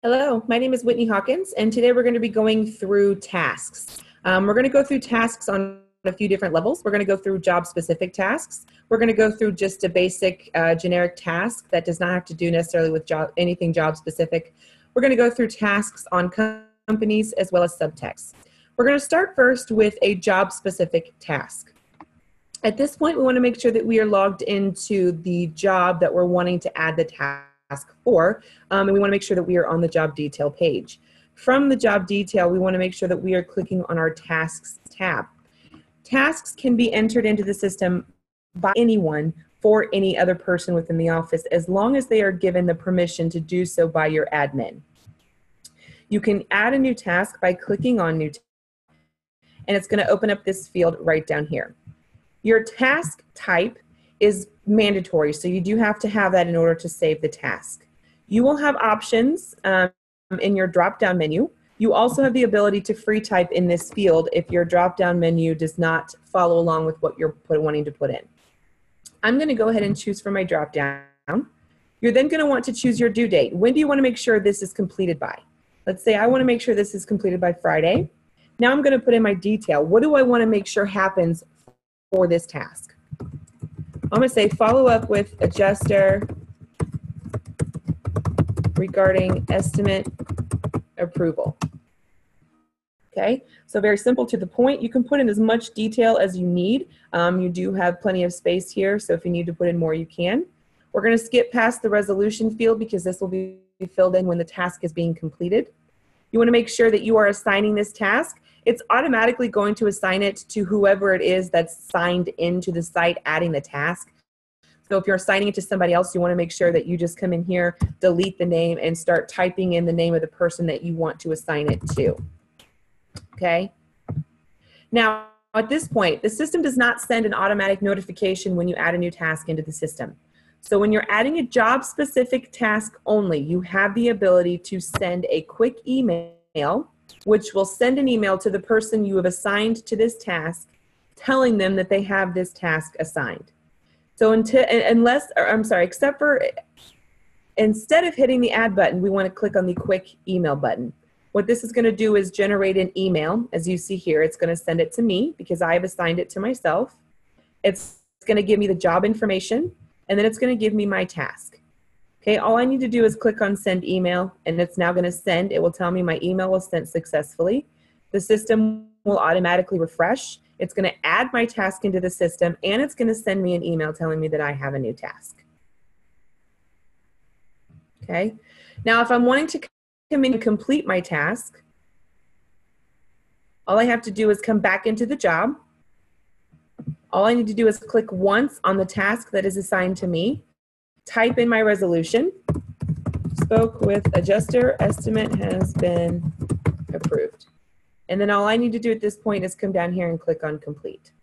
Hello, my name is Whitney Hawkins, and today we're going to be going through tasks. We're going to go through tasks on a few different levels. We're going to go through job-specific tasks. We're going to go through just a basic generic task that does not have to do necessarily with anything job-specific. We're going to go through tasks on companies as well as subtext. We're going to start first with a job-specific task. At this point, we want to make sure that we are logged into the job that we're wanting to add the task for, and we want to make sure that we are on the job detail page. From the job detail, we want to make sure that we are clicking on our tasks tab. Tasks can be entered into the system by anyone for any other person within the office as long as they are given the permission to do so by your admin. You can add a new task by clicking on new task, and it's going to open up this field right down here. Your task type is mandatory, so you do have to have that in order to save the task. You will have options in your drop-down menu. You also have the ability to free type in this field if your drop-down menu does not follow along with what you're wanting to put in. I'm going to go ahead and choose from my drop-down. You're then going to want to choose your due date. When do you want to make sure this is completed by? Let's say I want to make sure this is completed by Friday. Now I'm going to put in my detail. What do I want to make sure happens for this task? I'm going to say follow up with adjuster regarding estimate approval. Okay, so very simple to the point. You can put in as much detail as you need. You do have plenty of space here, so if you need to put in more, you can. We're going to skip past the resolution field because this will be filled in when the task is being completed. You want to make sure that you are assigning this task. It's automatically going to assign it to whoever it is that's signed into the site adding the task. So if you're assigning it to somebody else, you want to make sure that you just come in here, delete the name, and start typing in the name of the person that you want to assign it to. Okay? Now, at this point, the system does not send an automatic notification when you add a new task into the system. So when you're adding a job-specific task only, you have the ability to send a quick email, which will send an email to the person you have assigned to this task, telling them that they have this task assigned. So except for, instead of hitting the add button, we want to click on the quick email button. What this is going to do is generate an email. As you see here, it's going to send it to me because I have assigned it to myself. It's going to give me the job information, and then it's going to give me my task. Okay, all I need to do is click on send email, and it's now going to send. It will tell me my email was sent successfully. The system will automatically refresh. It's going to add my task into the system, and it's going to send me an email telling me that I have a new task. Okay, now if I'm wanting to come in and complete my task, all I have to do is come back into the job. All I need to do is click once on the task that is assigned to me, type in my resolution, spoke with adjuster, estimate has been approved. And then all I need to do at this point is come down here and click on complete.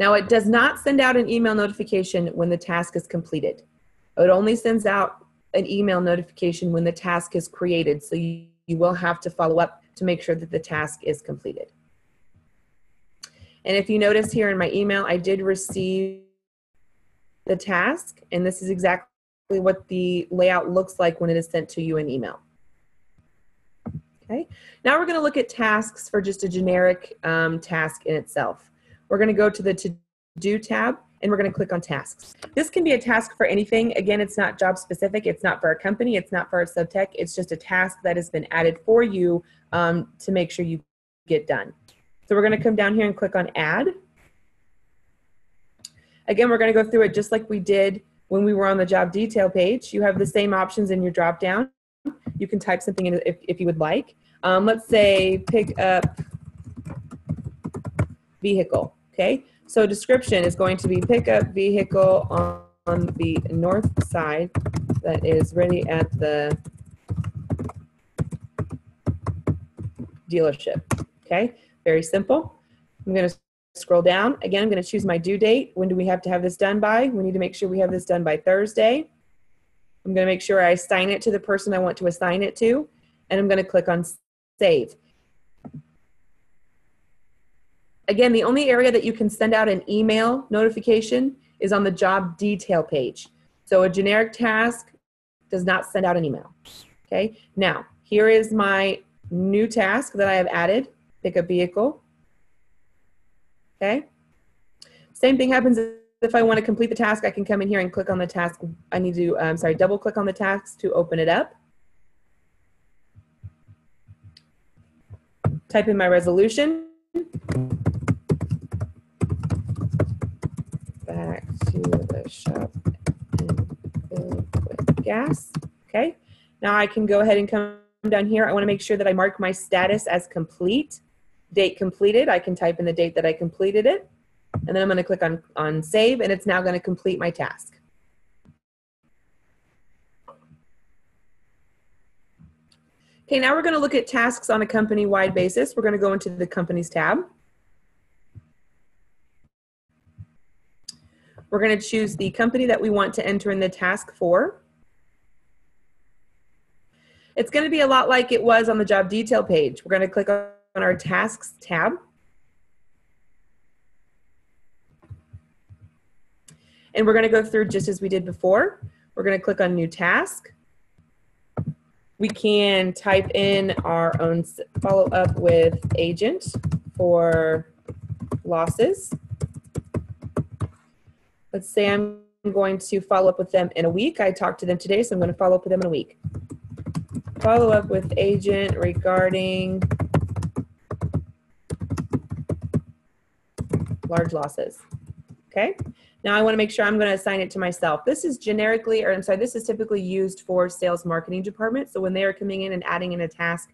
Now it does not send out an email notification when the task is completed. It only sends out an email notification when the task is created, so you will have to follow up to make sure that the task is completed. And if you notice here in my email, I did receive the task, and this is exactly what the layout looks like when it is sent to you in email. Okay, now we're going to look at tasks for just a generic task in itself. We're going to go to the to-do tab, and we're going to click on tasks. This can be a task for anything. Again, it's not job specific. It's not for a company. It's not for a subtech. It's just a task that has been added for you to make sure you get done. So we're going to come down here and click on add. Again, we're going to go through it just like we did when we were on the job detail page. You have the same options in your drop down. You can type something in if you would like. Let's say pick up vehicle. Okay, so description is going to be pick up vehicle on the north side that is ready at the dealership. Okay, very simple. I'm going to scroll down. Again, I'm going to choose my due date. When do we have to have this done by? We need to make sure we have this done by Thursday. I'm going to make sure I assign it to the person I want to assign it to, and I'm going to click on save. Again, the only area that you can send out an email notification is on the job detail page. So a generic task, does not send out an email. Okay, now here is my new task that I have added, pick a vehicle. Okay, same thing happens if I want to complete the task. I can come in here and click on the task. I need to, double click on the task to open it up. Type in my resolution. Back to the shop and fill with gas. Okay, now I can go ahead and come down here. I want to make sure that I mark my status as complete. Date completed. I can type in the date that I completed it. And then I'm going to click on save, and it's now going to complete my task. Okay, now we're going to look at tasks on a company-wide basis. We're going to go into the Companies tab. We're going to choose the company that we want to enter in the task for. It's going to be a lot like it was on the job detail page. We're going to click on our Tasks tab. And we're going to go through just as we did before. We're going to click on New Task. We can type in our own follow-up with agent for losses. Let's say I'm going to follow up with them in a week. I talked to them today, so I'm going to follow up with them in a week. Follow up with agent regarding large losses. Okay. Now I want to make sure I'm going to assign it to myself. This is generically, or I'm sorry, this is typically used for sales marketing department. So when they are coming in and adding in a task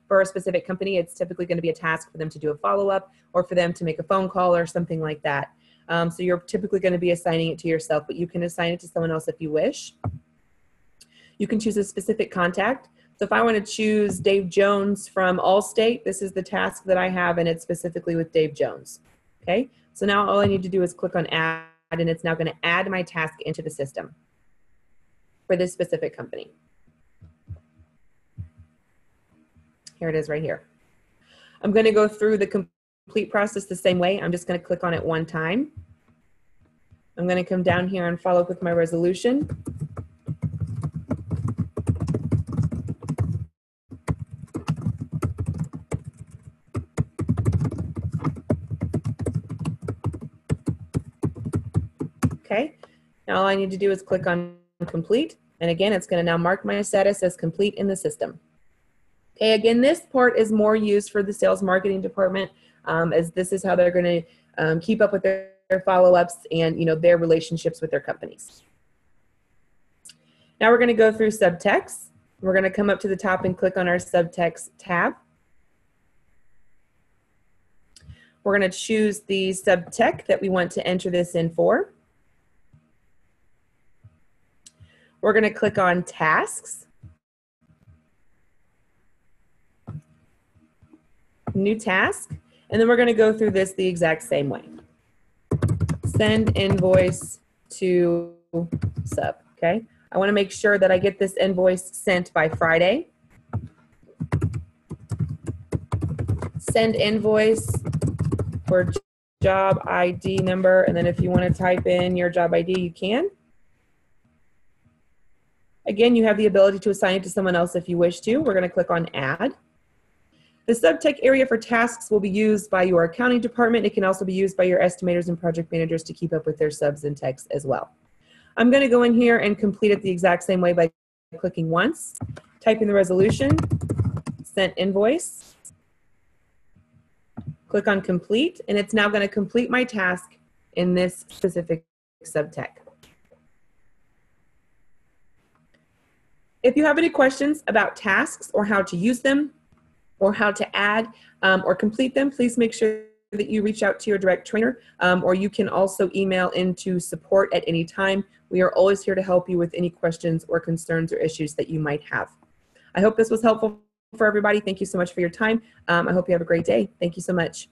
for a specific company, it's typically going to be a task for them to do a follow-up or for them to make a phone call or something like that. So you're typically going to be assigning it to yourself, but you can assign it to someone else if you wish. You can choose a specific contact. So if I want to choose Dave Jones from Allstate, this is the task that I have, and it's specifically with Dave Jones. Okay, so now all I need to do is click on add, and it's now going to add my task into the system for this specific company. Here it is right here. I'm going to go through the complete process the same way. I'm just going to click on it one time. I'm going to come down here and follow up with my resolution. Okay, now all I need to do is click on complete, and again, it's going to now mark my status as complete in the system. Okay, again, this part is more used for the sales marketing department, as this is how they're going to keep up with their follow-ups and their relationships with their companies. Now we're going to go through subtext. We're going to come up to the top and click on our subtext tab. We're going to choose the subtext that we want to enter this in for. We're going to click on tasks, new task, and then we're going to go through this the exact same way. Send invoice to sub, okay? I want to make sure that I get this invoice sent by Friday. Send invoice for job ID number, and then if you want to type in your job ID, you can. Again, you have the ability to assign it to someone else if you wish to. We're going to click on add. The subtext area for tasks will be used by your accounting department. It can also be used by your estimators and project managers to keep up with their subs and techs as well. I'm going to go in here and complete it the exact same way by clicking once, type in the resolution, sent invoice, click on complete, and it's now going to complete my task in this specific subtext. If you have any questions about tasks or how to use them or how to add or complete them, please make sure that you reach out to your direct trainer, or you can also email into support at any time. We are always here to help you with any questions or concerns or issues that you might have. I hope this was helpful for everybody. Thank you so much for your time. I hope you have a great day. Thank you so much.